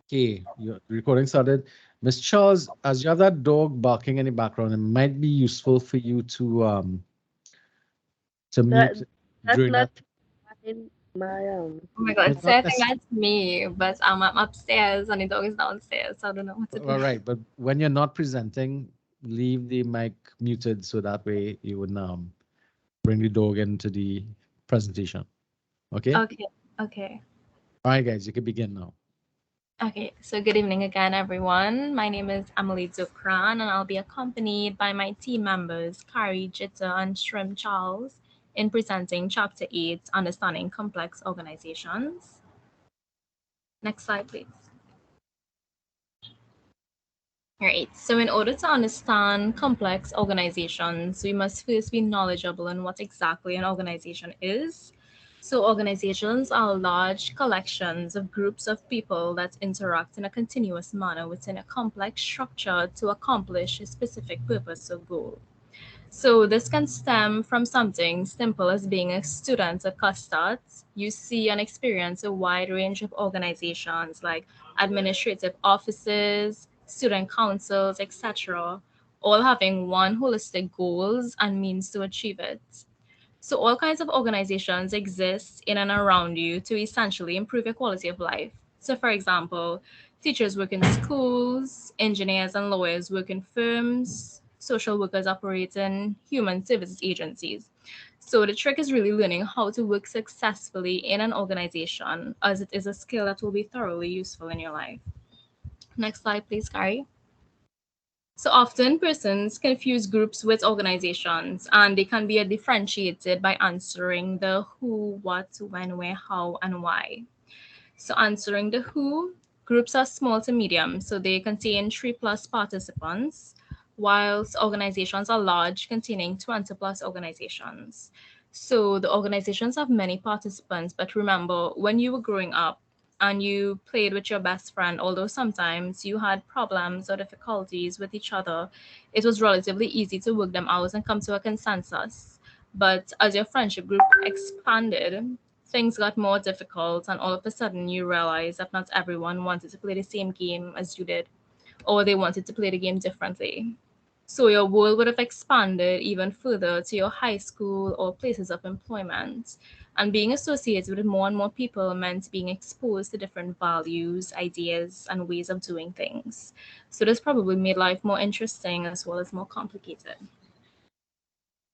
Okay, your recording started. Miss Charles, as you have that dog barking in the background, it might be useful for you to That mute that's during not that. my Oh my God. But So I not think necessarily. that's me, but I'm upstairs and the dog is downstairs. So I don't know what to do. All right, but when you're not presenting, leave the mic muted so that way you would bring the dog into the presentation. Okay. Okay. Okay. All right, guys, you can begin now. Okay, so good evening again, everyone. My name is Emily Dukran, and I'll be accompanied by my team members, Kari, Jitta, and Shrim Charles, in presenting Chapter 8, Understanding Complex Organizations. Next slide, please. All right, so in order to understand complex organizations, we must first be knowledgeable in what exactly an organization is. So, organizations are large collections of groups of people that interact in a continuous manner within a complex structure to accomplish a specific purpose or goal. So, this can stem from something simple as being a student at Custard. You see and experience a wide range of organizations like administrative offices, student councils, etc., all having one holistic goals and means to achieve it. So, all kinds of organizations exist in and around you to essentially improve your quality of life. So, for example, teachers work in schools, engineers and lawyers work in firms, social workers operate in human services agencies. So, the trick is really learning how to work successfully in an organization, as it is a skill that will be thoroughly useful in your life. Next slide, please, Gary. So often persons confuse groups with organizations, and they can be differentiated by answering the who, what, when, where, how, and why. So answering the who, groups are small to medium, so they contain 3+ participants, whilst organizations are large, containing 20+ organizations. So the organizations have many participants, but remember, when you were growing up and you played with your best friend, although sometimes you had problems or difficulties with each other, it was relatively easy to work them out and come to a consensus. But as your friendship group expanded, things got more difficult, and all of a sudden you realize that not everyone wanted to play the same game as you did, or they wanted to play the game differently. So your world would have expanded even further to your high school or places of employment. And being associated with more and more people meant being exposed to different values, ideas, and ways of doing things. So this probably made life more interesting as well as more complicated.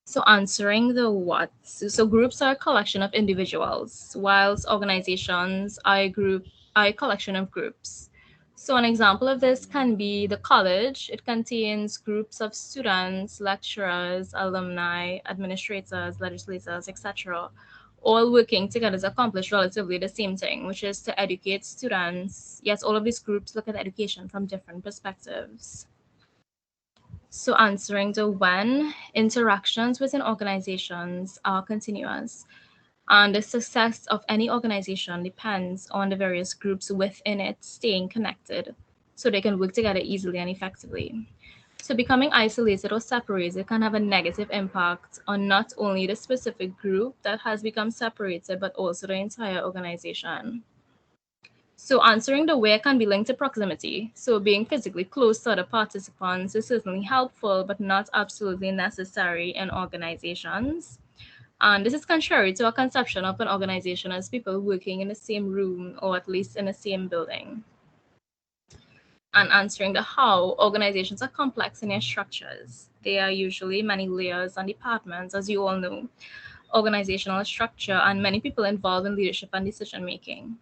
So answering the what. So groups are a collection of individuals, whilst organizations are a collection of groups. So an example of this can be the college. It contains groups of students, lecturers, alumni, administrators, legislators, etc., all working together to accomplish relatively the same thing, which is to educate students. Yes, all of these groups look at education from different perspectives. So, answering the when, interactions within organizations are continuous, and the success of any organization depends on the various groups within it staying connected so they can work together easily and effectively. So, becoming isolated or separated can have a negative impact on not only the specific group that has become separated, but also the entire organization. So answering the where can be linked to proximity. So being physically close to other participants is certainly helpful, but not absolutely necessary in organizations. And this is contrary to a conception of an organization as people working in the same room or at least in the same building. And answering the how, organizations are complex in their structures. They are usually many layers and departments, as you all know, organizational structure, and many people involved in leadership and decision making.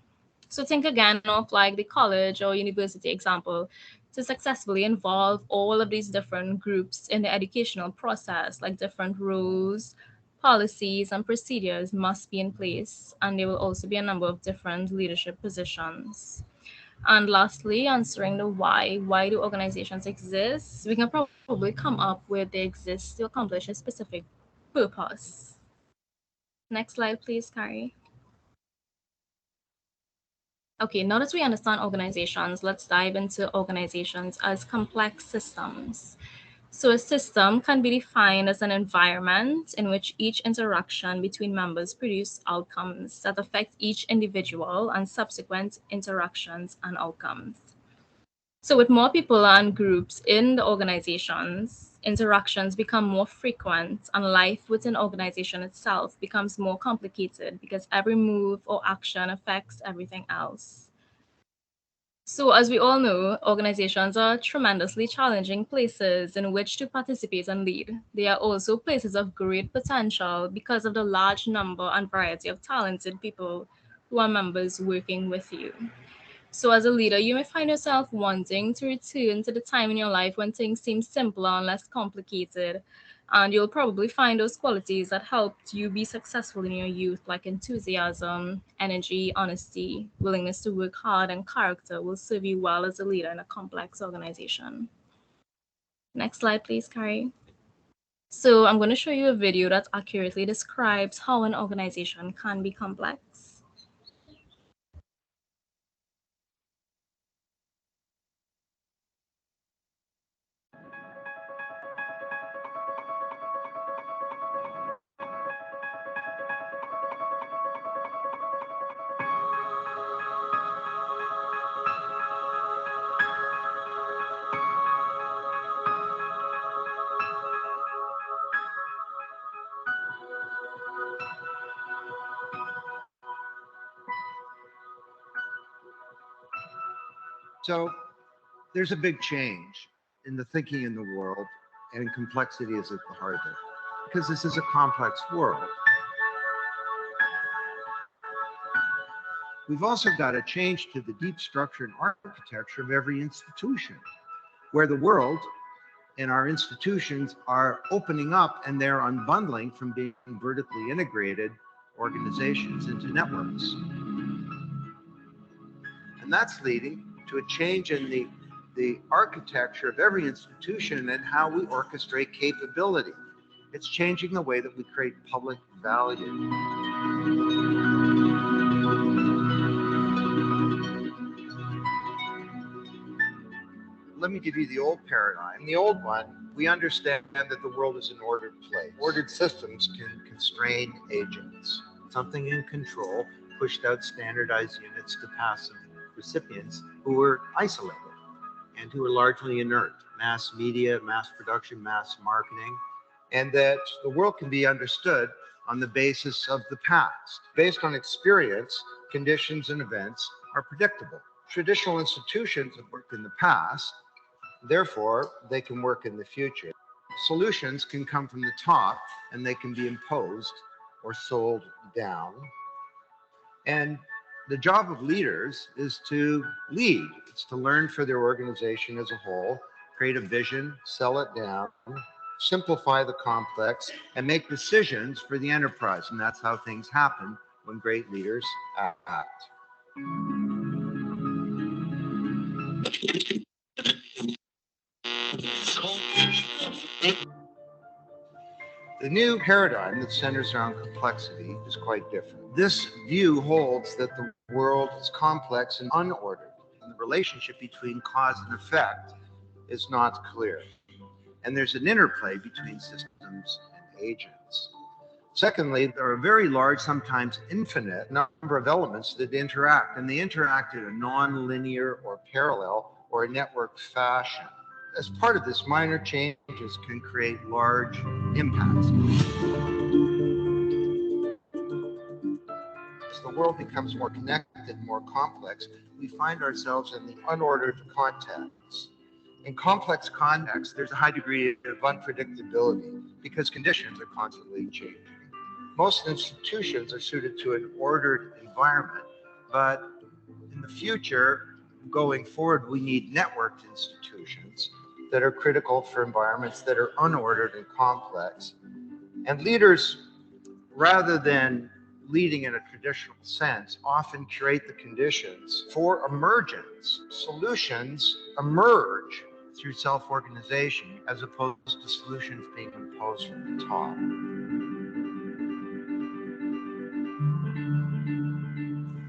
So think again of like the college or university example. To successfully involve all of these different groups in the educational process, like different rules, policies, and procedures must be in place, and there will also be a number of different leadership positions. And lastly, answering the why. Why do organizations exist? We can probably come up with they exist to accomplish a specific purpose. Next slide, please, Carrie. Okay, now that we understand organizations, let's dive into organizations as complex systems. So a system can be defined as an environment in which each interaction between members produce outcomes that affect each individual and subsequent interactions and outcomes. So with more people and groups in the organizations, interactions become more frequent and life within organization itself becomes more complicated because every move or action affects everything else. So, as we all know, organizations are tremendously challenging places in which to participate and lead. They are also places of great potential because of the large number and variety of talented people who are members working with you. So, as a leader, you may find yourself wanting to return to the time in your life when things seem simpler and less complicated. And you'll probably find those qualities that helped you be successful in your youth, like enthusiasm, energy, honesty, willingness to work hard, and character will serve you well as a leader in a complex organization. Next slide, please, Carrie. So, I'm going to show you a video that accurately describes how an organization can be complex. So there's a big change in the thinking in the world, and complexity is at the heart of it, because this is a complex world. We've also got a change to the deep structure and architecture of every institution, where the world and our institutions are opening up and they're unbundling from being vertically integrated organizations into networks. And that's leading to a change in the architecture of every institution and how we orchestrate capability. It's changing the way that we create public value. Let me give you the old paradigm. In the old one, we understand that the world is an ordered place. Ordered systems can constrain agents. Something in control pushed out standardized units to passive recipients who were isolated and who were largely inert. Mass media, mass production, mass marketing, and that the world can be understood on the basis of the past. Based on experience, conditions and events are predictable. Traditional institutions have worked in the past, therefore they can work in the future. Solutions can come from the top and they can be imposed or sold down. And the job of leaders is to lead. It's to learn for their organization as a whole, create a vision, sell it down, simplify the complex, and make decisions for the enterprise. And that's how things happen when great leaders act. The new paradigm that centers around complexity is quite different. This view holds that the world is complex and unordered, and the relationship between cause and effect is not clear. And there's an interplay between systems and agents. Secondly, there are a very large, sometimes infinite number of elements that interact, and they interact in a non-linear or parallel or a network fashion. As part of this, minor changes can create large impacts. As the world becomes more connected, more complex, we find ourselves in the unordered context. In complex contexts, there's a high degree of unpredictability because conditions are constantly changing. Most institutions are suited to an ordered environment, but in the future, going forward, we need networked institutions that are critical for environments that are unordered and complex. And leaders, rather than leading in a traditional sense, often curate the conditions for emergence. Solutions emerge through self-organization as opposed to solutions being imposed from the top.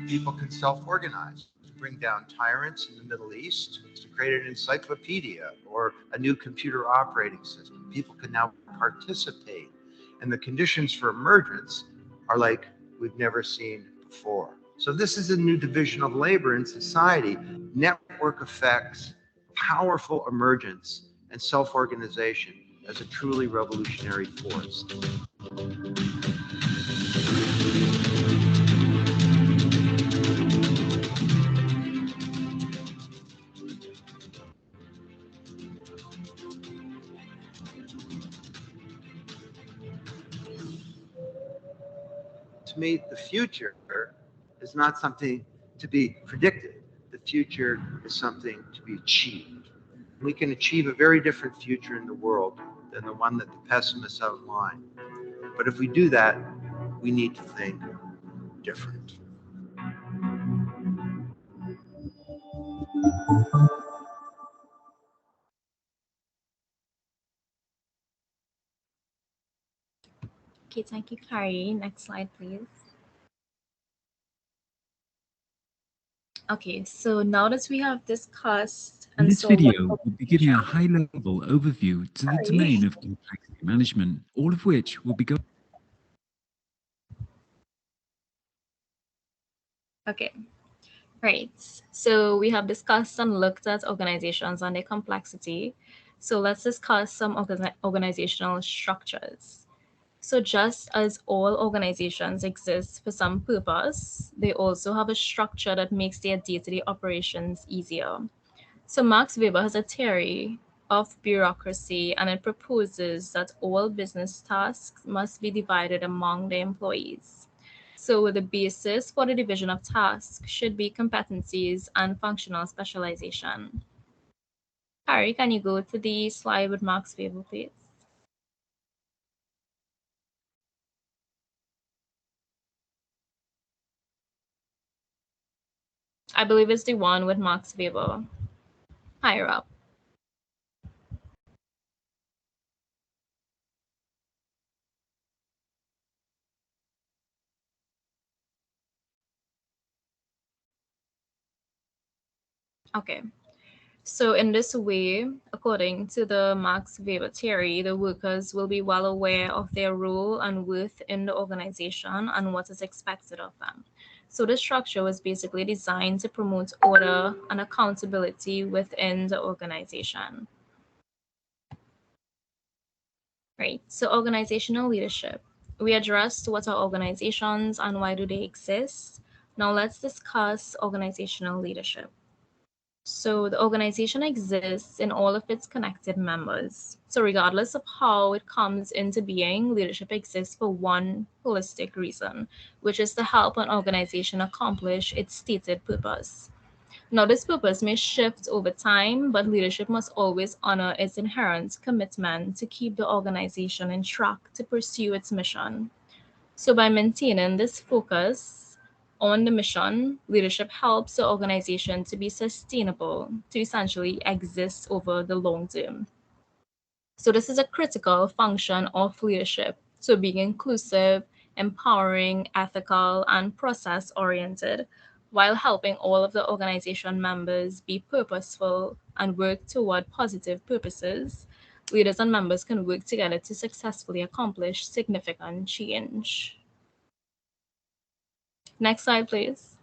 People can self-organize. bring down tyrants in the Middle East, to create an encyclopedia or a new computer operating system. People can now participate, and the conditions for emergence are like we've never seen before. So this is a new division of labor in society, network effects, powerful emergence, and self-organization as a truly revolutionary force. To me, the future is not something to be predicted. The future is something to be achieved. We can achieve a very different future in the world than the one that the pessimists outline. But if we do that, we need to think different. Okay, thank you, Carrie. Next slide, please. Okay, so now that we have discussed In and this so video, we'll be giving a high-level overview to the domain of complexity management, all of which will be going. Okay, right. So we have discussed and looked at organizations and their complexity. So let's discuss some organizational structures. So just as all organizations exist for some purpose, they also have a structure that makes their day-to-day operations easier. So Max Weber has a theory of bureaucracy, and it proposes that all business tasks must be divided among the employees. So the basis for the division of tasks should be competencies and functional specialization. Harry, can you go to the slide with Max Weber, please? I believe it's the one with Max Weber higher up. Okay. So in this way, according to the Max Weber theory, the workers will be well aware of their role and worth in the organization and what is expected of them. So the structure was basically designed to promote order and accountability within the organization. Right. So organizational leadership. We addressed what are organizations and why do they exist. Now let's discuss organizational leadership. So the organization exists in all of its connected members. So regardless of how it comes into being, leadership exists for one holistic reason, which is to help an organization accomplish its stated purpose. Now, this purpose may shift over time, but leadership must always honor its inherent commitment to keep the organization in track to pursue its mission. So, by maintaining this focus on the mission, leadership helps the organization to be sustainable, to essentially exist over the long term. So, this is a critical function of leadership. So, being inclusive, empowering, ethical, and process oriented, while helping all of the organization members be purposeful and work toward positive purposes. Leaders and members can work together to successfully accomplish significant change. Next slide, please.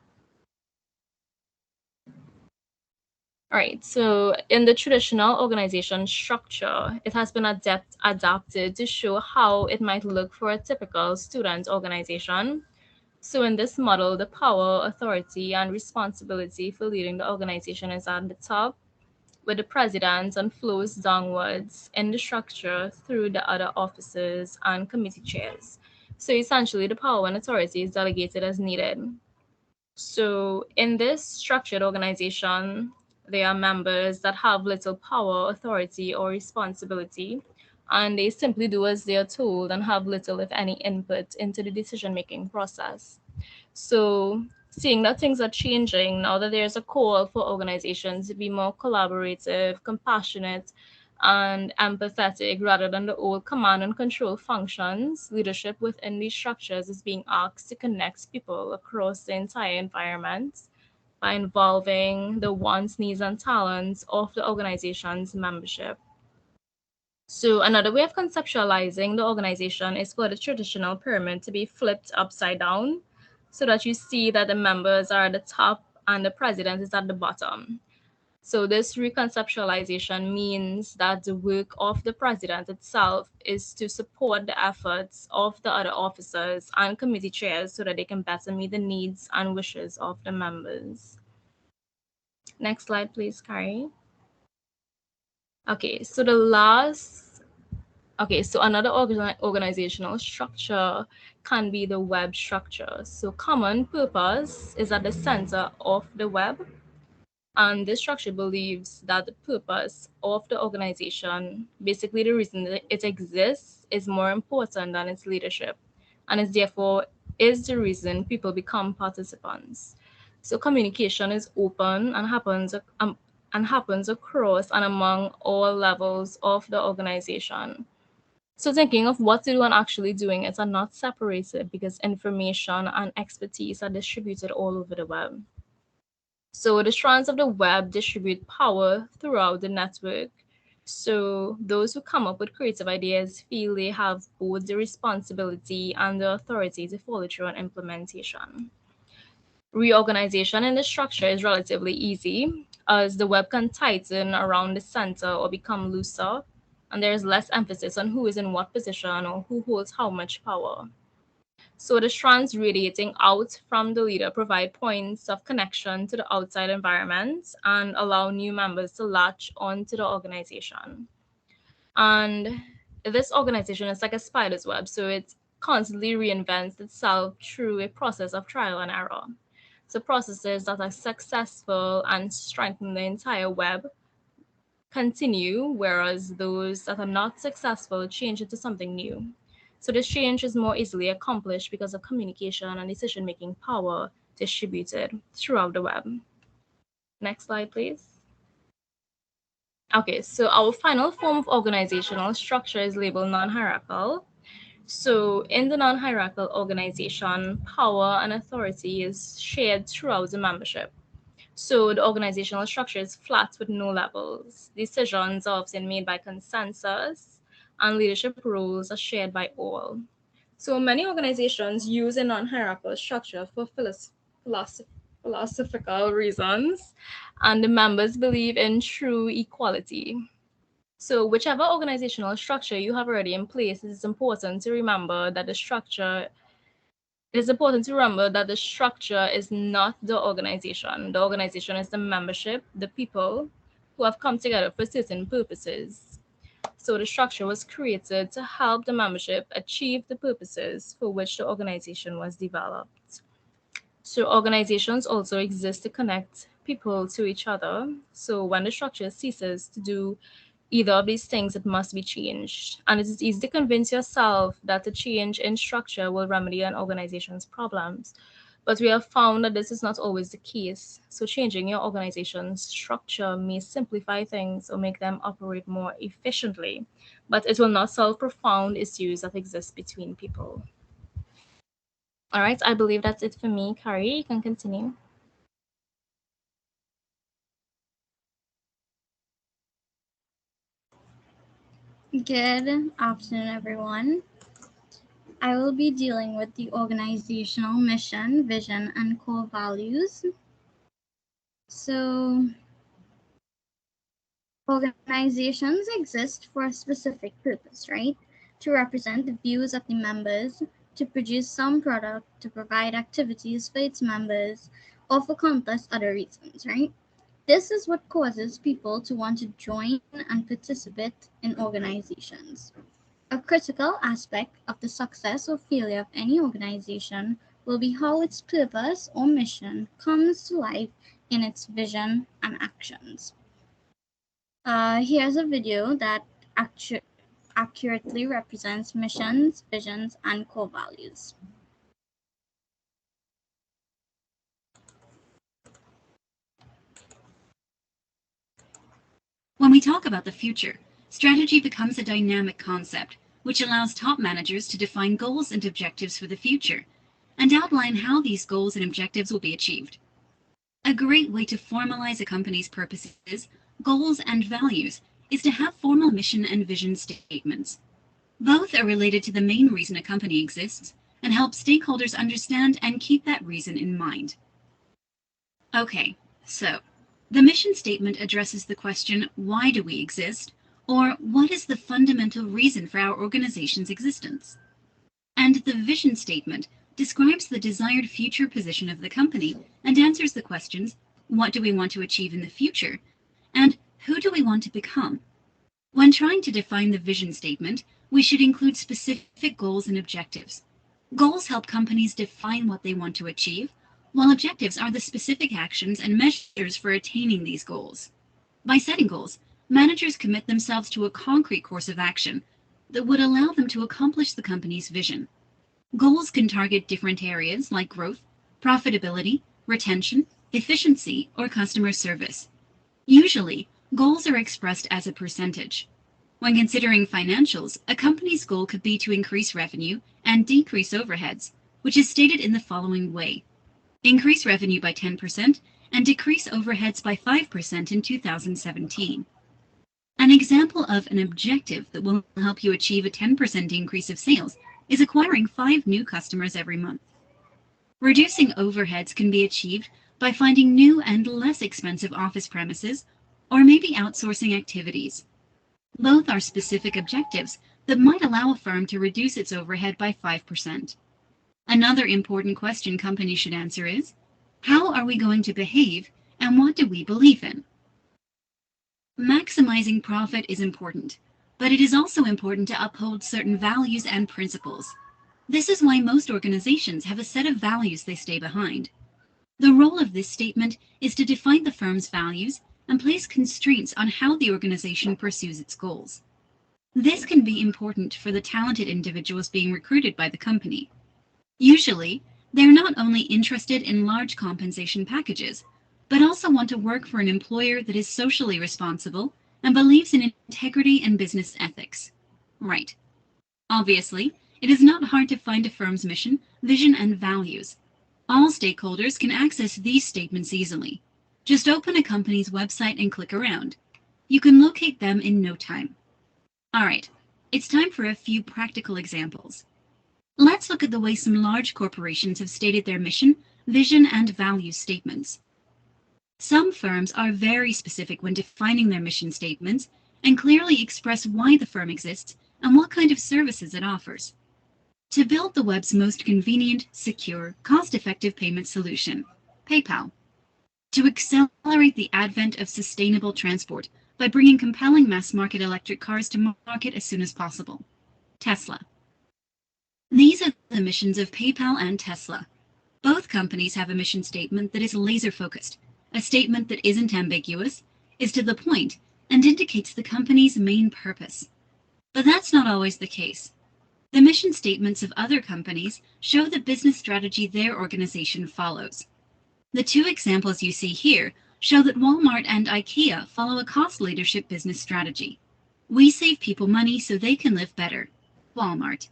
All right, so in the traditional organization structure, it has been adapted to show how it might look for a typical student organization. So in this model, the power, authority, and responsibility for leading the organization is at the top, with the president and flows downwards in the structure through the other officers and committee chairs. So essentially, the power and authority is delegated as needed. So, in this structured organization, there are members that have little power, authority, or responsibility, and they simply do as they are told and have little, if any, input into the decision making process. So, seeing that things are changing now that there's a call for organizations to be more collaborative, compassionate, and empathetic rather than the old command and control functions, leadership within these structures is being asked to connect people across the entire environment by involving the wants, needs, and talents of the organization's membership. So another way of conceptualizing the organization is for the traditional pyramid to be flipped upside down so that you see that the members are at the top and the president is at the bottom. So this reconceptualization means that the work of the president itself is to support the efforts of the other officers and committee chairs so that they can better meet the needs and wishes of the members. Next slide, please, Carrie. Okay, so another organizational structure can be the web structure. So common purpose is at the center of the web. And this structure believes that the purpose of the organization, basically the reason that it exists, is more important than its leadership. And is therefore is the reason people become participants. So communication is open and happens across and among all levels of the organization. So thinking of what to do and actually doing it are not separated because information and expertise are distributed all over the web. So the strands of the web distribute power throughout the network. So those who come up with creative ideas feel they have both the responsibility and the authority to follow through on implementation. Reorganization in the structure is relatively easy as the web can tighten around the center or become looser, and there is less emphasis on who is in what position or who holds how much power. So the strands radiating out from the leader provide points of connection to the outside environment and allow new members to latch onto the organization. And this organization is like a spider's web, so it constantly reinvents itself through a process of trial and error. So processes that are successful and strengthen the entire web continue, whereas those that are not successful change into something new. So this change is more easily accomplished because of communication and decision-making power distributed throughout the web. Next slide, please. Okay, so our final form of organizational structure is labeled non-hierarchical. So in the non-hierarchical organization, power and authority is shared throughout the membership. So the organizational structure is flat with no levels. Decisions are often made by consensus, and leadership roles are shared by all. So many organizations use a non-hierarchical structure for philosophical reasons, and the members believe in true equality. So whichever organizational structure you have already in place, it is important to remember that the structure is not the organization. The organization is the membership, the people who have come together for certain purposes. So the structure was created to help the membership achieve the purposes for which the organization was developed. So organizations also exist to connect people to each other. So when the structure ceases to do either of these things, it must be changed. And it is easy to convince yourself that a change in structure will remedy an organization's problems. But we have found that this is not always the case. So changing your organization's structure may simplify things or make them operate more efficiently, but it will not solve profound issues that exist between people. All right, I believe that's it for me. Carrie, you can continue. Good afternoon, everyone. I will be dealing with the organizational mission, vision, and core values. So, organizations exist for a specific purpose, right? To represent the views of the members, to produce some product, to provide activities for its members, or for countless other reasons, right? This is what causes people to want to join and participate in organizations. A critical aspect of the success or failure of any organization will be how its purpose or mission comes to life in its vision and actions. Here's a video that accurately represents missions, visions, and core values. When we talk about the future, strategy becomes a dynamic concept, which allows top managers to define goals and objectives for the future, and outline how these goals and objectives will be achieved. A great way to formalize a company's purposes, goals, and values is to have formal mission and vision statements. Both are related to the main reason a company exists and help stakeholders understand and keep that reason in mind. Okay, so the mission statement addresses the question, why do we exist? Or what is the fundamental reason for our organization's existence? And the vision statement describes the desired future position of the company and answers the questions, what do we want to achieve in the future? And who do we want to become? When trying to define the vision statement, we should include specific goals and objectives. Goals help companies define what they want to achieve, while objectives are the specific actions and measures for attaining these goals. By setting goals, managers commit themselves to a concrete course of action that would allow them to accomplish the company's vision. Goals can target different areas like growth, profitability, retention, efficiency, or customer service. Usually, goals are expressed as a percentage. When considering financials, a company's goal could be to increase revenue and decrease overheads, which is stated in the following way. Increase revenue by 10% and decrease overheads by 5% in 2017. An example of an objective that will help you achieve a 10% increase of sales is acquiring 5 new customers every month. Reducing overheads can be achieved by finding new and less expensive office premises or maybe outsourcing activities. Both are specific objectives that might allow a firm to reduce its overhead by 5%. Another important question companies should answer is, how are we going to behave and what do we believe in? Maximizing profit is important, but it is also important to uphold certain values and principles. This is why most organizations have a set of values they stay behind. The role of this statement is to define the firm's values and place constraints on how the organization pursues its goals. This can be important for the talented individuals being recruited by the company. Usually, they're not only interested in large compensation packages, but also want to work for an employer that is socially responsible and believes in integrity and business ethics. Right. Obviously, it is not hard to find a firm's mission, vision, and values. All stakeholders can access these statements easily. Just open a company's website and click around. You can locate them in no time. All right, it's time for a few practical examples. Let's look at the way some large corporations have stated their mission, vision, and value statements. Some firms are very specific when defining their mission statements and clearly express why the firm exists and what kind of services it offers. To build the web's most convenient, secure, cost-effective payment solution, PayPal. To accelerate the advent of sustainable transport by bringing compelling mass-market electric cars to market as soon as possible, Tesla. These are the missions of PayPal and Tesla. Both companies have a mission statement that is laser-focused, a statement that isn't ambiguous, is to the point, and indicates the company's main purpose. But that's not always the case. The mission statements of other companies show the business strategy their organization follows. The two examples you see here show that Walmart and IKEA follow a cost leadership business strategy. We save people money so they can live better. Walmart.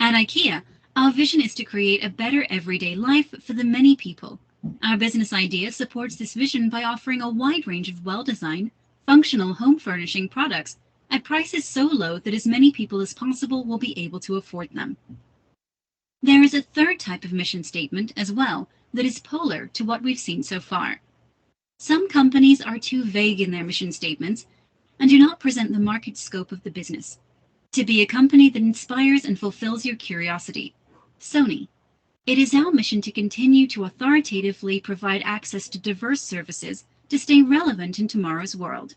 At IKEA, our vision is to create a better everyday life for the many people. Our business idea supports this vision by offering a wide range of well-designed, functional home furnishing products at prices so low that as many people as possible will be able to afford them. There is a third type of mission statement as well that is polar to what we've seen so far. Some companies are too vague in their mission statements and do not present the market scope of the business. To be a company that inspires and fulfills your curiosity. Sony. It is our mission to continue to authoritatively provide access to diverse services to stay relevant in tomorrow's world.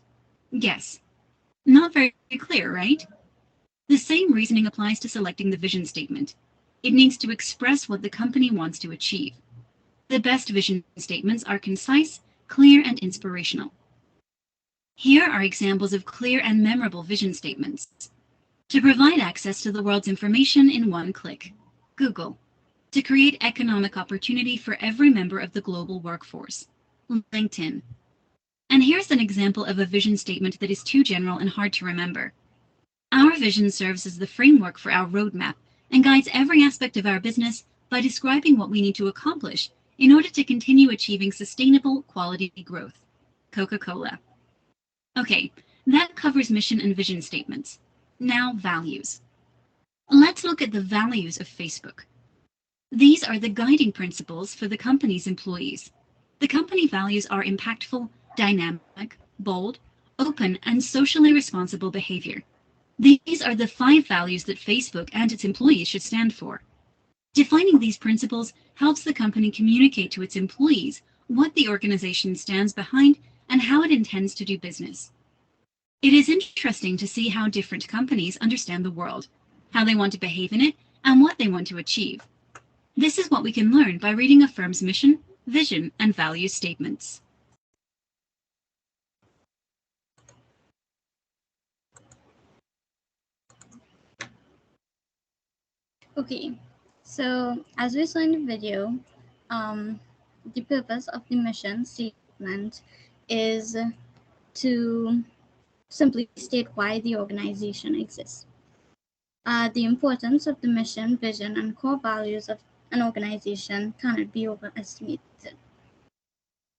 Guess. Not very clear, right? The same reasoning applies to selecting the vision statement. It needs to express what the company wants to achieve. The best vision statements are concise, clear, and inspirational. Here are examples of clear and memorable vision statements. To provide access to the world's information in one click. Google. To create economic opportunity for every member of the global workforce. LinkedIn. And here's an example of a vision statement that is too general and hard to remember. Our vision serves as the framework for our roadmap and guides every aspect of our business by describing what we need to accomplish in order to continue achieving sustainable quality growth. Coca-Cola. Okay, that covers mission and vision statements. Now, values. Let's look at the values of Facebook. These are the guiding principles for the company's employees. The company values are impactful, dynamic, bold, open, and socially responsible behavior. These are the 5 values that Facebook and its employees should stand for. Defining these principles helps the company communicate to its employees what the organization stands behind and how it intends to do business. It is interesting to see how different companies understand the world, how they want to behave in it, and what they want to achieve. This is what we can learn by reading a firm's mission, vision, and value statements. Okay, so as we saw in the video, the purpose of the mission statement is to simply state why the organization exists. The importance of the mission, vision, and core values of an organization cannot be overestimated.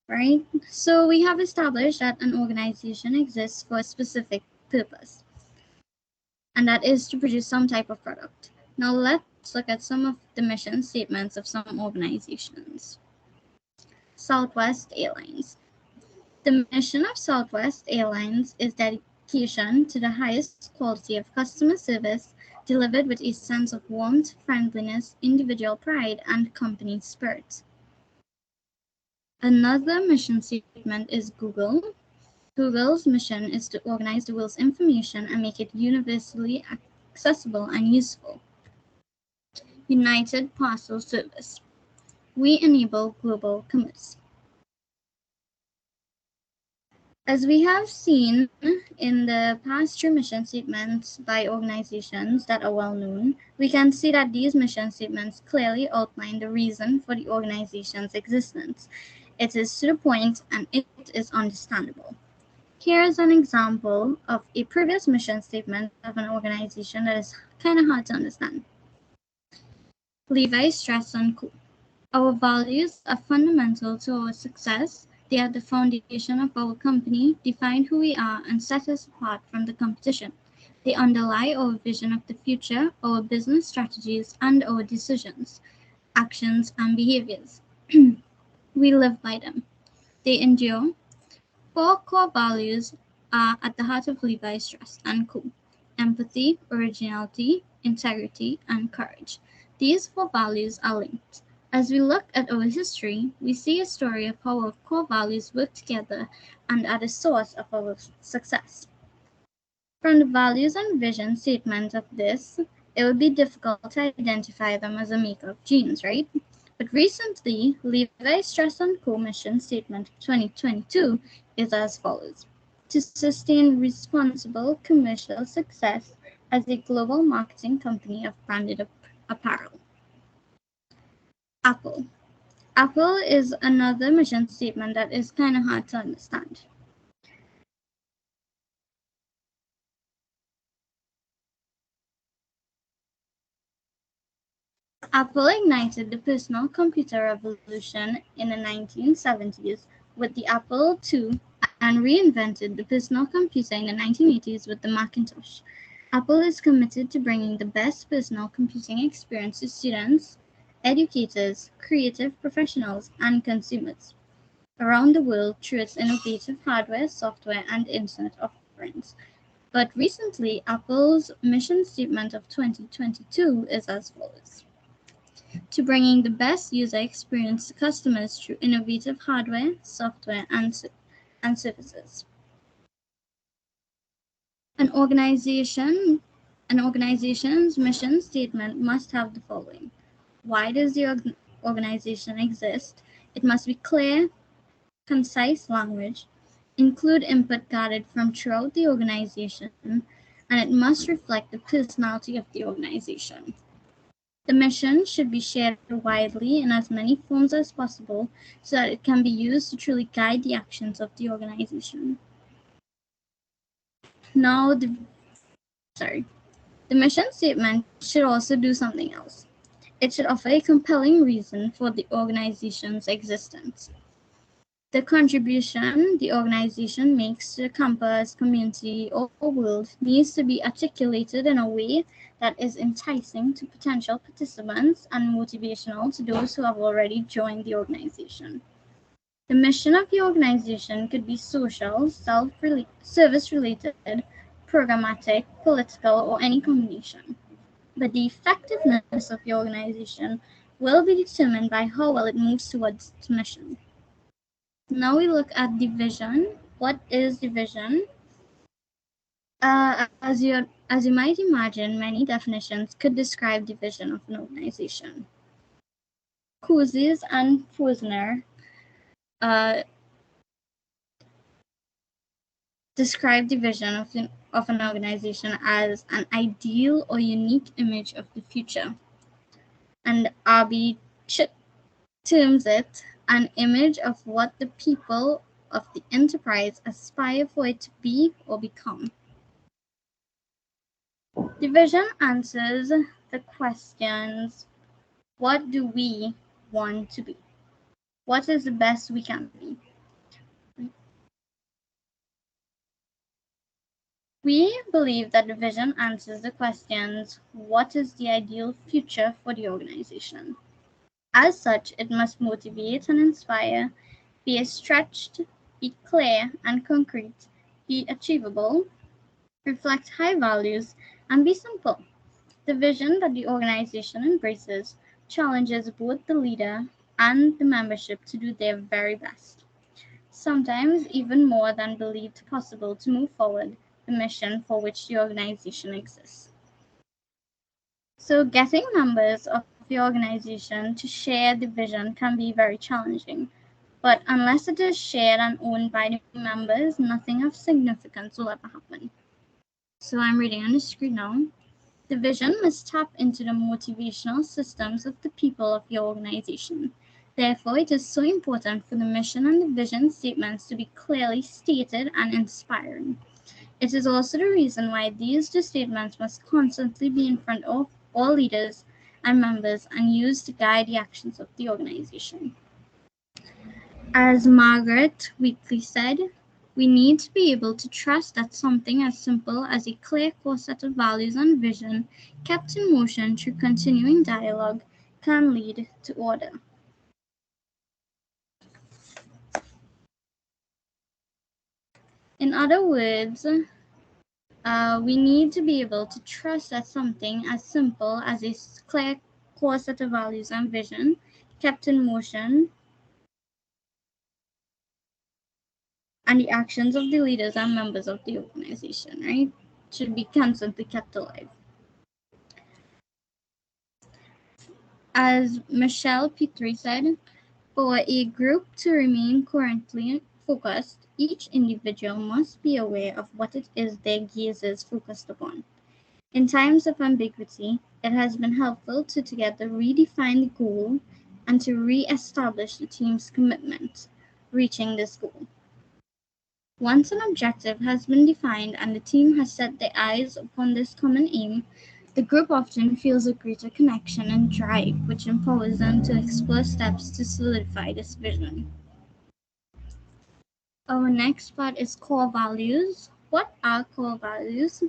Right? So we have established that an organization exists for a specific purpose, and that is to produce some type of product. Now let's look at some of the mission statements of some organizations. Southwest Airlines. The mission of Southwest Airlines is dedication to the highest quality of customer service delivered with a sense of warmth, friendliness, individual pride, and company spirit. Another mission statement is Google. Google's mission is to organize the world's information and make it universally accessible and useful. United Parcel Service. We enable global commerce. As we have seen in the past 2 mission statements by organizations that are well known, we can see that these mission statements clearly outline the reason for the organization's existence. It is to the point and it is understandable. Here is an example of a previous mission statement of an organization that is kind of hard to understand. Levi Strauss & Co. Our values are fundamental to our success. They are the foundation of our company, define who we are, and set us apart from the competition. They underlie our vision of the future, our business strategies, and our decisions, actions, and behaviors. We live by them. They endure. 4 core values are at the heart of Levi Strauss & Co. Empathy, originality, integrity, and courage. These 4 values are linked. As we look at our history, we see a story of how our core values work together and are the source of our success. From the values and vision statement of this, it would be difficult to identify them as a makeup genes, right? But recently, Levi Strauss & Co. mission statement of 2022 is as follows: to sustain responsible commercial success as a global marketing company of branded apparel. Apple. Apple is another mission statement that is kind of hard to understand. Apple ignited the personal computer revolution in the 1970s with the Apple II and reinvented the personal computer in the 1980s with the Macintosh. Apple is committed to bringing the best personal computing experience to students, educators, creative professionals, and consumers around the world through its innovative hardware, software, and internet offerings. But recently, Apple's mission statement of 2022 is as follows: to bringing the best user experience to customers through innovative hardware, software, and services. An organization's mission statement must have the following: why does the organization exist? It must be clear, concise language, include input gathered from throughout the organization, and it must reflect the personality of the organization. The mission should be shared widely in as many forms as possible so that it can be used to truly guide the actions of the organization. Now, the mission statement should also do something else. it should offer a compelling reason for the organization's existence. The contribution the organization makes to the campus, community, or world needs to be articulated in a way that is enticing to potential participants and motivational to those who have already joined the organization. The mission of the organization could be social, service-related, programmatic, political, or any combination. But the effectiveness of the organization will be determined by how well it moves towards its mission. Now we look at the vision. What is the vision? As you might imagine, many definitions could describe the vision of an organization. Cousins and Posner describe the vision of an organization as an ideal or unique image of the future. And RB terms it an image of what the people of the enterprise aspire for it to be or become. The vision answers the questions: what do we want to be? What is the best we can be? We believe that the vision answers the questions: what is the ideal future for the organization? As such, it must motivate and inspire, be stretched, be clear and concrete, be achievable, reflect high values, and be simple. The vision that the organization embraces challenges both the leader and the membership to do their very best, sometimes even more than believed possible, to move forward the mission for which the organization exists. So getting members of the organization to share the vision can be very challenging, but unless it is shared and owned by the members, nothing of significance will ever happen. So I'm reading on the screen now. The vision must tap into the motivational systems of the people of the organization. Therefore, it is so important for the mission and the vision statements to be clearly stated and inspiring. It is also the reason why these two statements must constantly be in front of all leaders and members and used to guide the actions of the organization. As Margaret Wheatley said, we need to be able to trust that something as simple as a clear core set of values and vision, kept in motion through continuing dialogue, can lead to order. In other words, we need to be able to trust that something as simple as a clear core set of values and vision, kept in motion, and the actions of the leaders and members of the organization, right, should be constantly kept alive. As Michelle Petrie said, for a group to remain currently focused, each individual must be aware of what it is their gaze is focused upon. In times of ambiguity, it has been helpful to together redefine the goal and to re-establish the team's commitment reaching this goal. Once an objective has been defined and the team has set their eyes upon this common aim, the group often feels a greater connection and drive, which empowers them to explore steps to solidify this vision. Our next part is core values. What are core values?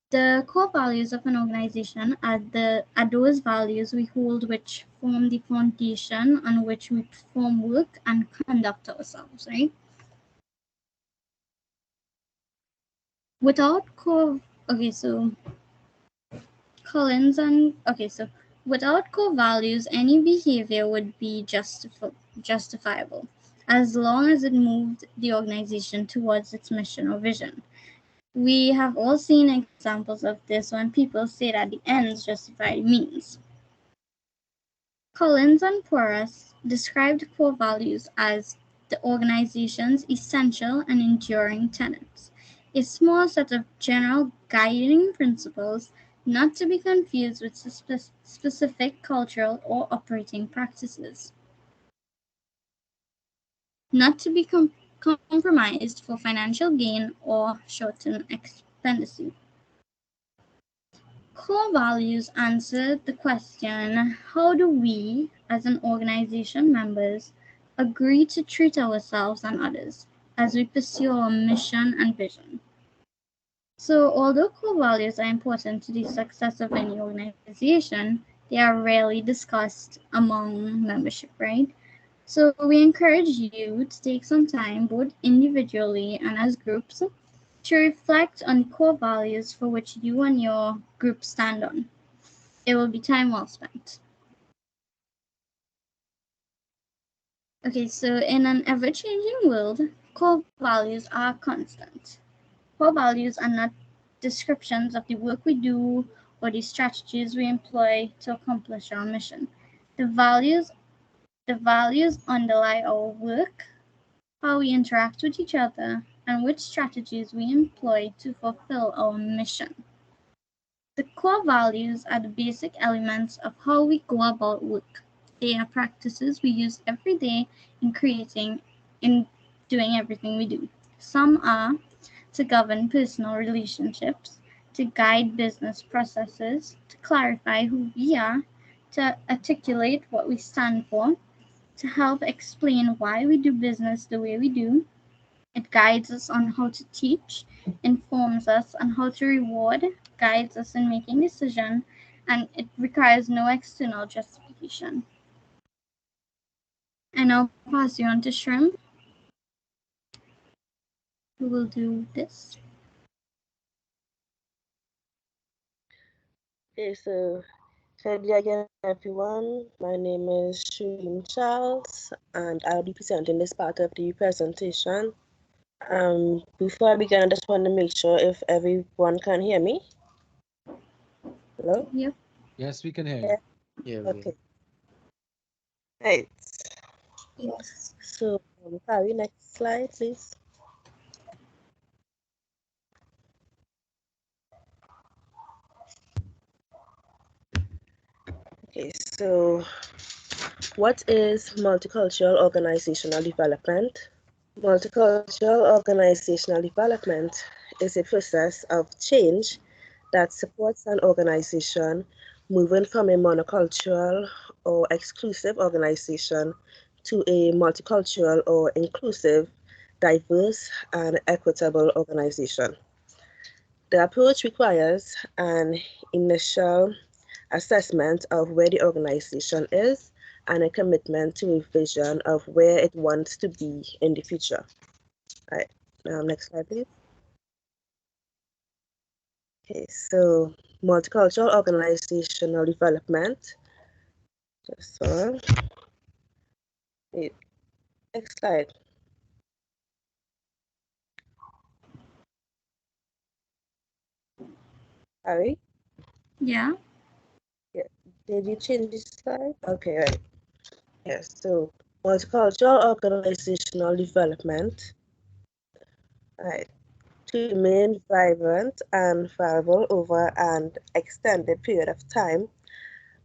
The core values of an organization are those values we hold which form the foundation on which we perform work and conduct ourselves, right? Without core values, any behavior would be justifiable as long as it moved the organization towards its mission or vision. We have all seen examples of this when people say that the ends justify the means. Collins and Porras described core values as the organization's essential and enduring tenets, a small set of general guiding principles not to be confused with specific cultural or operating practices, not to be compromised for financial gain or short-term expenditure. Core values answer the question, how do we, as an organization members, agree to treat ourselves and others as we pursue our mission and vision? So, although core values are important to the success of any organization, they are rarely discussed among membership, right? So, we encourage you to take some time, both individually and as groups, to reflect on core values for which you and your group stand on. It will be time well spent. Okay, so in an ever changing world, core values are constant. Core values are not descriptions of the work we do or the strategies we employ to accomplish our mission. The values underlie our work, how we interact with each other, and which strategies we employ to fulfill our mission. The core values are the basic elements of how we go about work. They are practices we use every day in doing everything we do. Some are to govern personal relationships, to guide business processes, to clarify who we are, to articulate what we stand for, to help explain why we do business the way we do. It guides us on how to teach, informs us on how to reward, guides us in making decisions, and it requires no external justification. I now pass you on to Shrimp, who will do this. Okay, so hello again, everyone. My name is Shreem Charles, and I'll be presenting this part of the presentation. Before I begin, I just want to make sure if everyone can hear me. Hello? Yep. Yes, we can hear you. Yeah. Yeah. Okay. Right. Yes. So, Carrie, next slide, please. Okay, so what is multicultural organizational development? Multicultural organizational development is a process of change that supports an organization moving from a monocultural or exclusive organization to a multicultural or inclusive, diverse, and equitable organization. The approach requires an initial assessment of where the organization is and a commitment to a vision of where it wants to be in the future. All right, next slide, please. Okay, so multicultural organizational development. Just one. Next slide. Harry? Yeah. Yeah. Did you change this slide? Okay, right. Yes, so multicultural organizational development. All right. To remain vibrant and viable over an extended period of time,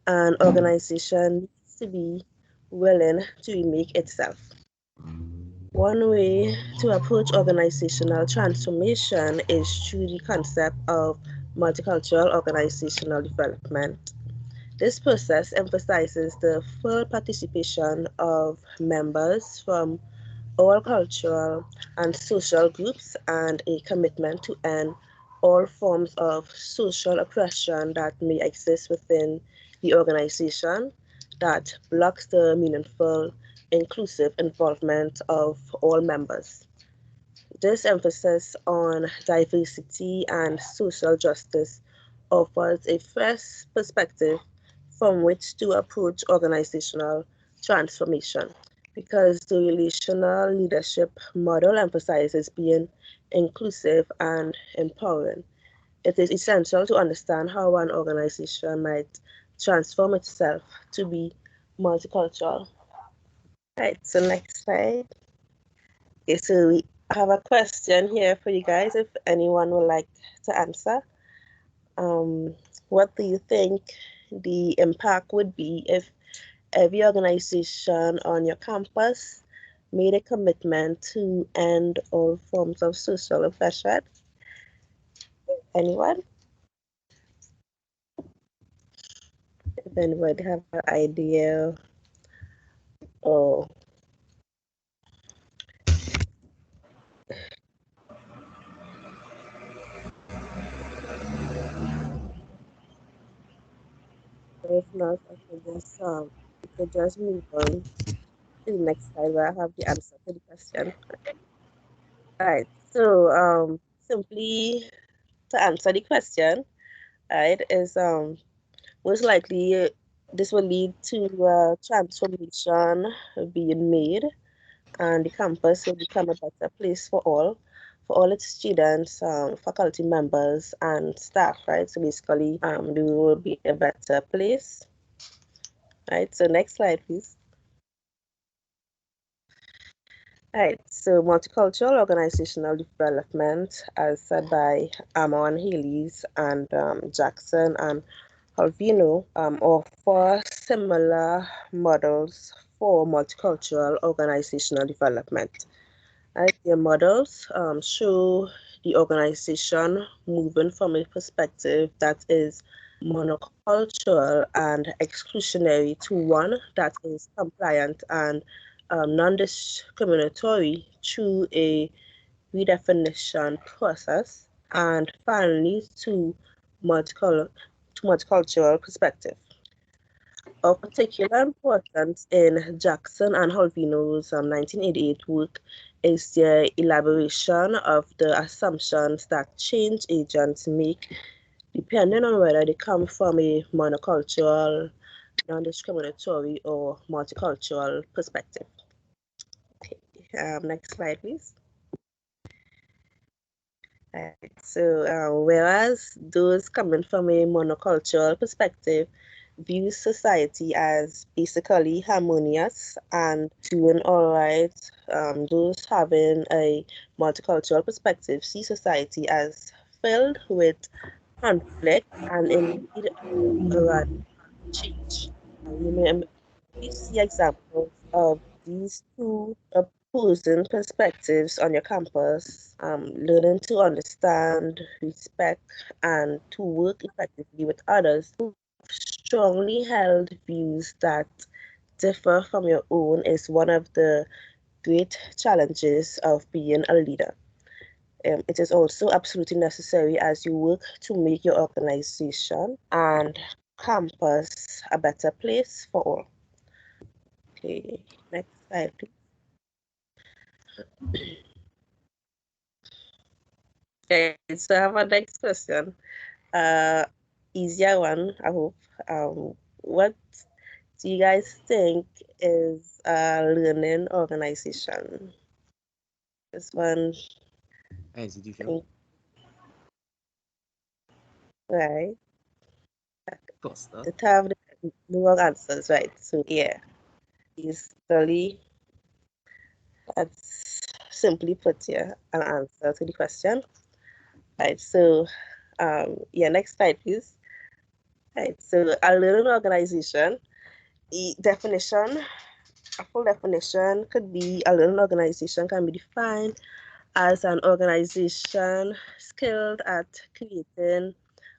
an organization needs to be willing to remake itself. One way to approach organizational transformation is through the concept of multicultural organizational development. This process emphasizes the full participation of members from all cultural and social groups and a commitment to end all forms of social oppression that may exist within the organization that blocks the meaningful, inclusive involvement of all members. This emphasis on diversity and social justice offers a fresh perspective from which to approach organizational transformation because the relational leadership model emphasizes being inclusive and empowering. It is essential to understand how an organization might transform itself to be multicultural. Right, so next slide. Okay, so we have a question here for you guys if anyone would like to answer. What do you think the impact would be if every organization on your campus made a commitment to end all forms of social oppression? Anyone? If anybody have an idea or if not, I could just we could just move on to the next slide where I have the answer to the question. All right. So simply to answer the question, right, is most likely this will lead to transformation being made, and the campus will become a better place for all its students, faculty members, and staff, right? So basically, the will be a better place, right? So next slide, please. All right, so multicultural organizational development, as said by Amon Haley's and Jackson and Alvino, offer similar models for multicultural organizational development. Right, their models show the organization moving from a perspective that is monocultural and exclusionary to one that is compliant and non-discriminatory through a redefinition process, and finally multicultural perspective. Of particular importance in Jackson and Holvino's 1988 work is their elaboration of the assumptions that change agents make depending on whether they come from a monocultural, non-discriminatory, or multicultural perspective. Okay, next slide, please. Right. So, whereas those coming from a monocultural perspective view society as basically harmonious and doing all right, those having a multicultural perspective see society as filled with conflict and in need of a change. You may see examples of these two opposing perspectives on your campus, learning to understand, respect, and to work effectively with others who strongly held views that differ from your own is one of the great challenges of being a leader. It is also absolutely necessary as you work to make your organization and campus a better place for all. Okay, next slide, please. Okay, so I have a next question. Easier one, I hope. What do you guys think is a learning organization? This one, Institution. right? Cluster. The have the wrong answers, right? So yeah, easily. That's simply put here an answer to the question. Right. So yeah, next slide, please. Right. So a learning organization, the definition, a full definition could be a learning organization can be defined as an organization skilled at creating,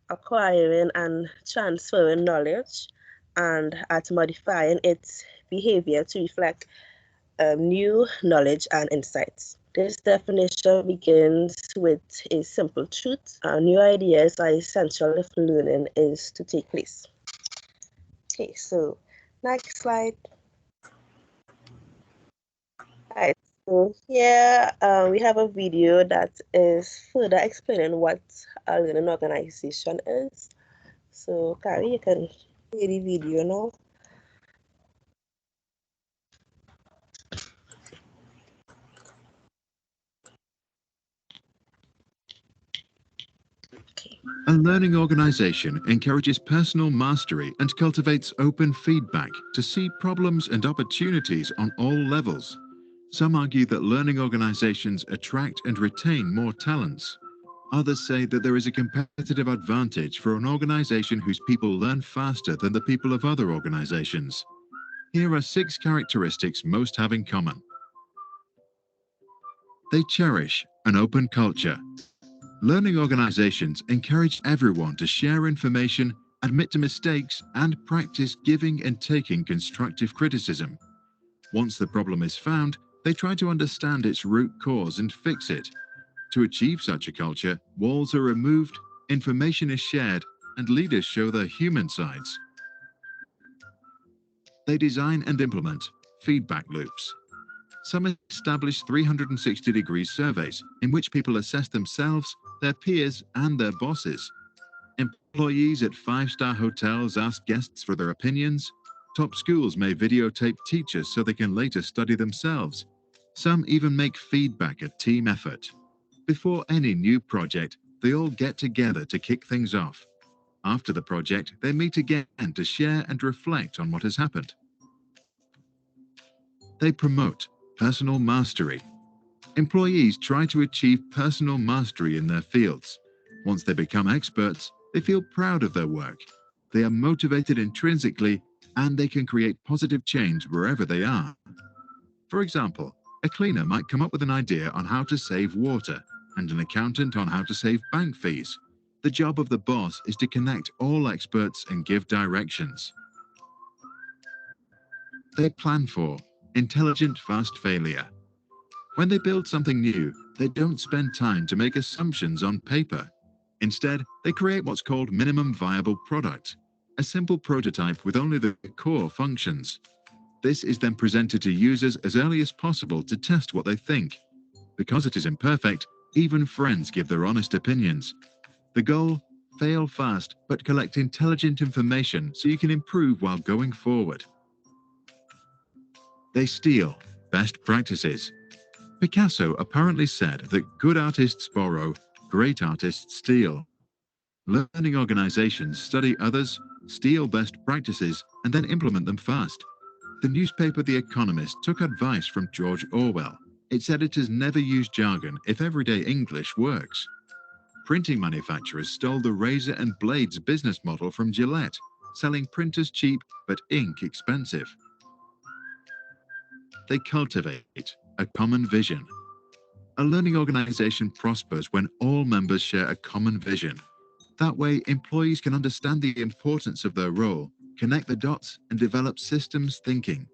acquiring, and transferring knowledge, and at modifying its behavior to reflect new knowledge and insights. This definition begins with a simple truth. New ideas are essential if learning is to take place. Okay, so next slide. All right, so here we have a video that is further explaining what a learning organization is. So Carrie, you can play the video now. A learning organization encourages personal mastery and cultivates open feedback to see problems and opportunities on all levels. Some argue that learning organizations attract and retain more talents. Others say that there is a competitive advantage for an organization whose people learn faster than the people of other organizations. Here are 6 characteristics most have in common. They cherish an open culture. Learning organizations encourage everyone to share information, admit to mistakes, and practice giving and taking constructive criticism. Once the problem is found, they try to understand its root cause and fix it. To achieve such a culture, walls are removed, information is shared, and leaders show their human sides. They design and implement feedback loops. Some establish 360-degree surveys in which people assess themselves, their peers, and their bosses. Employees at five-star hotels ask guests for their opinions. Top schools may videotape teachers so they can later study themselves. Some even make feedback a team effort. Before any new project, they all get together to kick things off. After the project, they meet again to share and reflect on what has happened. They promote personal mastery. Employees try to achieve personal mastery in their fields. Once they become experts, they feel proud of their work. They are motivated intrinsically, and they can create positive change wherever they are. For example, a cleaner might come up with an idea on how to save water, and an accountant on how to save bank fees. The job of the boss is to connect all experts and give directions. They plan for intelligent fast failure. When they build something new, they don't spend time to make assumptions on paper. Instead, they create what's called minimum viable product, a simple prototype with only the core functions. This is then presented to users as early as possible to test what they think. Because it is imperfect, even friends give their honest opinions. The goal? Fail fast, but collect intelligent information so you can improve while going forward. They steal best practices. Picasso apparently said that good artists borrow, great artists steal. Learning organizations study others, steal best practices, and then implement them fast. The newspaper The Economist took advice from George Orwell. Its editors never use jargon if everyday English works. Printing manufacturers stole the razor and blades business model from Gillette, selling printers cheap but ink expensive. They cultivate a common vision. A learning organization prospers when all members share a common vision. That way, employees can understand the importance of their role, connect the dots, and develop systems thinking.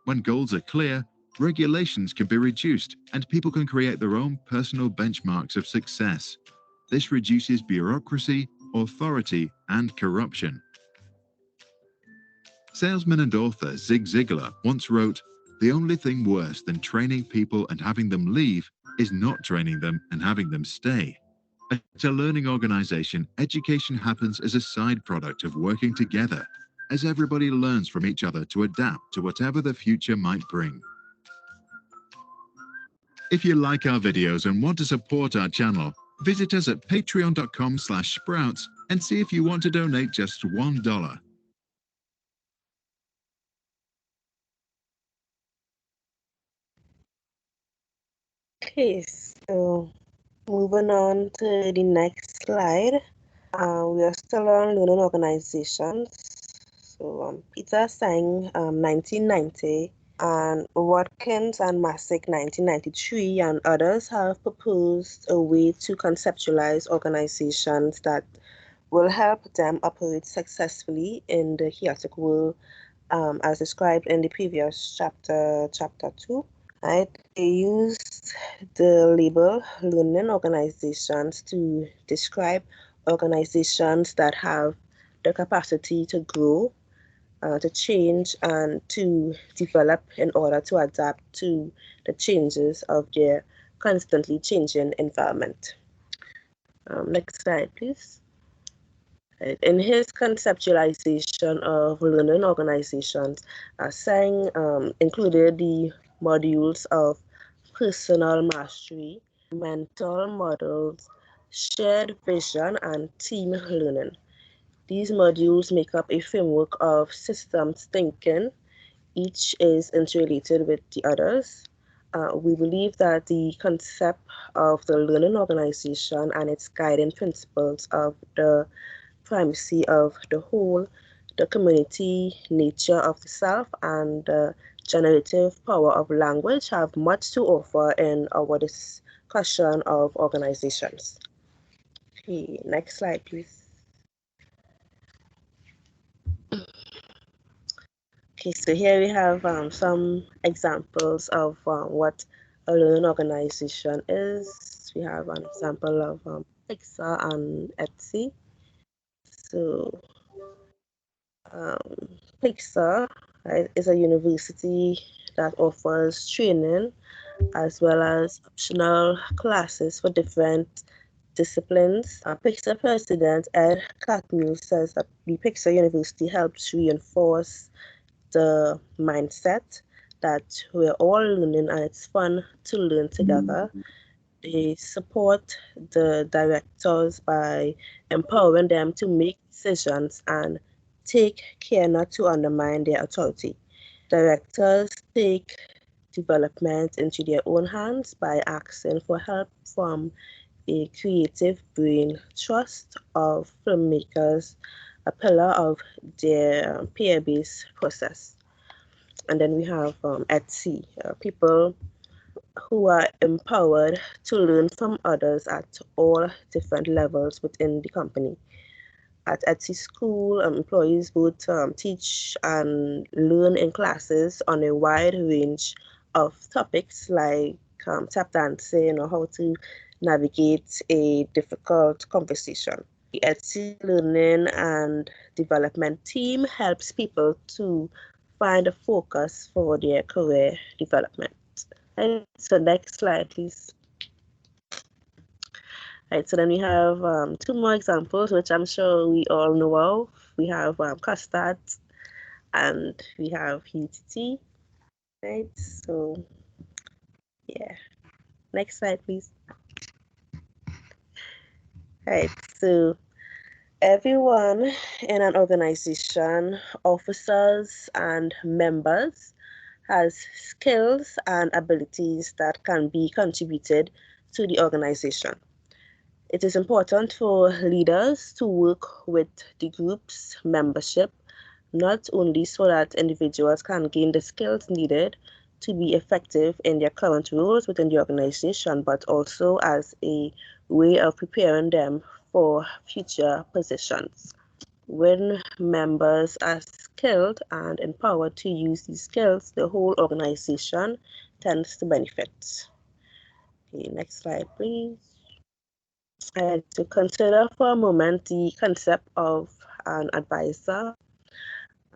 When goals are clear, regulations can be reduced, and people can create their own personal benchmarks of success. This reduces bureaucracy, authority, and corruption. Salesman and author Zig Ziglar once wrote, "The only thing worse than training people and having them leave is not training them and having them stay." At a learning organization, education happens as a side product of working together, as everybody learns from each other to adapt to whatever the future might bring. If you like our videos and want to support our channel, visit us at patreon.com/sprouts and see if you want to donate just $1. Okay, so moving on to the next slide. We are still on learning organizations. So Peter Sang, 1990, and Watkins and Masick, 1993, and others have proposed a way to conceptualize organizations that will help them operate successfully in the chaotic world, as described in the previous chapter 2. Right? They used the label learning organizations to describe organizations that have the capacity to grow, to change, and to develop in order to adapt to the changes of their constantly changing environment. Next slide, please. In his conceptualization of learning organizations, Sang included the modules of personal mastery, mental models, shared vision, and team learning. These modules make up a framework of systems thinking. Each is interrelated with the others. We believe that the concept of the learning organization and its guiding principles of the primacy of the whole, the community nature of the self, and the generative power of language have much to offer in our discussion of organizations. Okay, next slide, please. Okay, so here we have some examples of what a learning organization is. We have an example of Pixar and Etsy. So Pixar, right, is a university that offers training as well as optional classes for different disciplines. Pixar President Ed Catmull says that the Pixar University helps reinforce the mindset that we're all learning and it's fun to learn together. They support the directors by empowering them to make decisions and take care not to undermine their authority. Directors take development into their own hands by asking for help from a creative brain trust of filmmakers, a pillar of their peer-based process. And then we have Etsy, people who are empowered to learn from others at all different levels within the company. At Etsy School, employees both teach and learn in classes on a wide range of topics like tap dancing or how to navigate a difficult conversation. The Etsy Learning and Development team helps people to find a focus for their career development. And so next slide, please. Right, so then we have two more examples, which I'm sure we all know of. We have custard and we have UTT. Right, so yeah. Next slide, please. Right, so everyone in an organization, officers and members, has skills and abilities that can be contributed to the organization. It is important for leaders to work with the group's membership, not only so that individuals can gain the skills needed to be effective in their current roles within the organization, but also as a way of preparing them for future positions. When members are skilled and empowered to use these skills, the whole organization tends to benefit. Okay, next slide, please. To consider for a moment the concept of an advisor.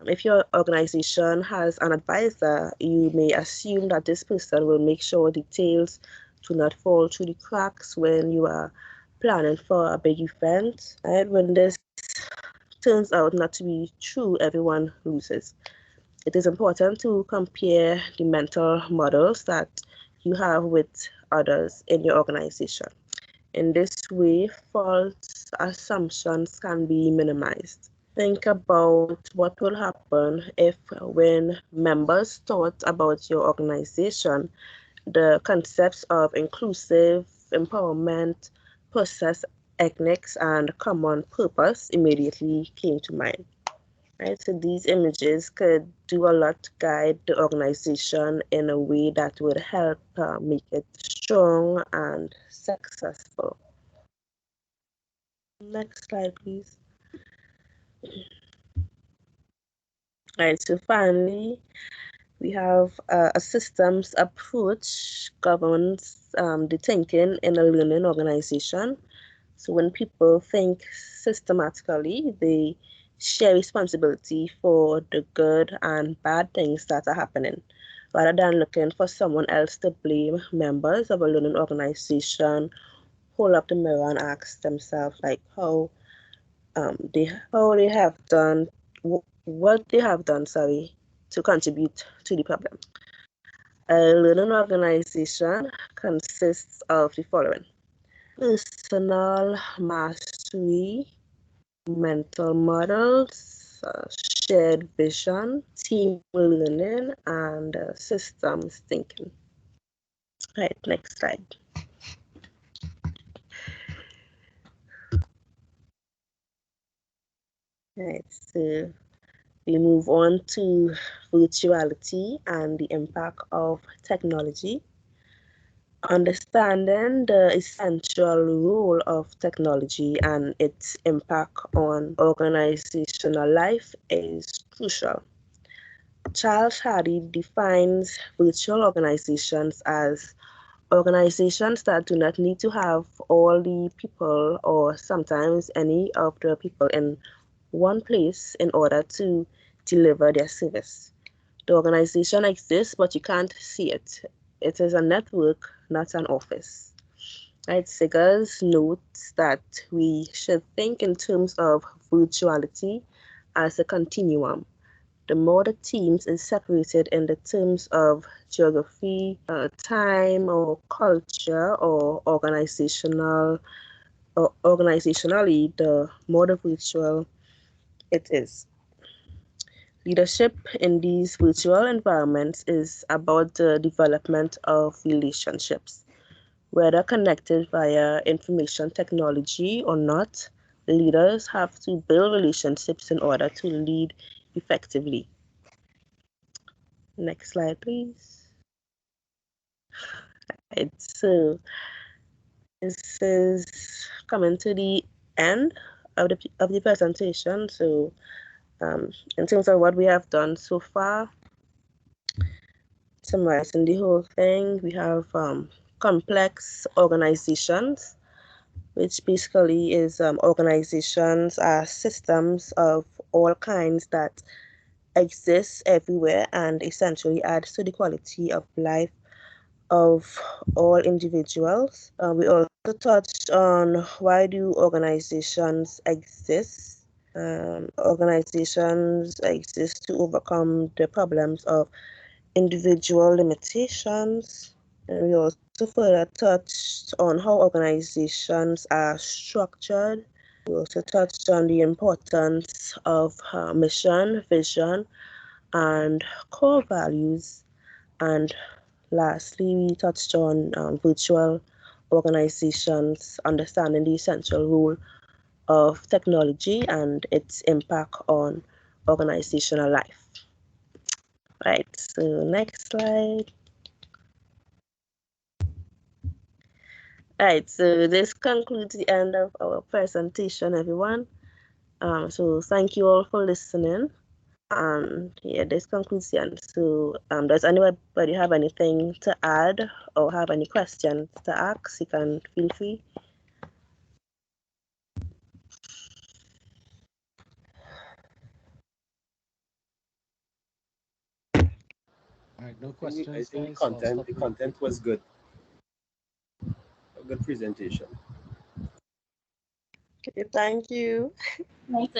If your organization has an advisor, you may assume that this person will make sure details do not fall through the cracks when you are planning for a big event. And when this turns out not to be true, everyone loses. It is important to compare the mental models that you have with others in your organization. In this way, false assumptions can be minimized. Think about what will happen if, when members thought about your organization, the concepts of inclusive empowerment, process ethics, and common purpose immediately came to mind. Right, so these images could do a lot to guide the organization in a way that would help make it strong and successful. Next slide, please. Right, so finally, we have a systems approach governs the thinking in a learning organization. So when people think systematically, they share responsibility for the good and bad things that are happening, rather than looking for someone else to blame. Members of a learning organization hold up the mirror and ask themselves like how they have done what they have done, sorry, to contribute to the problem. A learning organization consists of the following: personal mastery, mental models, shared vision, team learning, and systems thinking. Right, next slide. Right, so we move on to virtuality and the impact of technology. Understanding the essential role of technology and its impact on organizational life is crucial. Charles Hardy defines virtual organizations as organizations that do not need to have all the people or sometimes any of the people in one place in order to deliver their service. The organization exists, but you can't see it. It is a network, not an office. Right? Seegers notes that we should think in terms of virtuality as a continuum. The more the teams is separated in the terms of geography, time, or culture, or organizationally, the more the virtual it is. Leadership in these virtual environments is about the development of relationships. Whether connected via information technology or not, leaders have to build relationships in order to lead effectively. Next slide, please. Right, so this is coming to the end of the presentation. So, in terms of what we have done so far, summarizing the whole thing, we have complex organizations, which basically is organizations are systems of all kinds that exist everywhere and essentially add to the quality of life of all individuals. We also touched on why do organizations exist. Organizations exist to overcome the problems of individual limitations. And we also further touched on how organizations are structured. We also touched on the importance of mission, vision, and core values. And lastly, we touched on virtual organizations, understanding the essential role of technology and its impact on organizational life. Right, so next slide. Right, so this concludes the end of our presentation, everyone. So thank you all for listening. And yeah, this concludes the end. So does anybody have anything to add or have any questions to ask? You can feel free. All right, no I questions, think guys. So I'll stop the here. content was good. A good presentation. Okay, thank you. Thanks,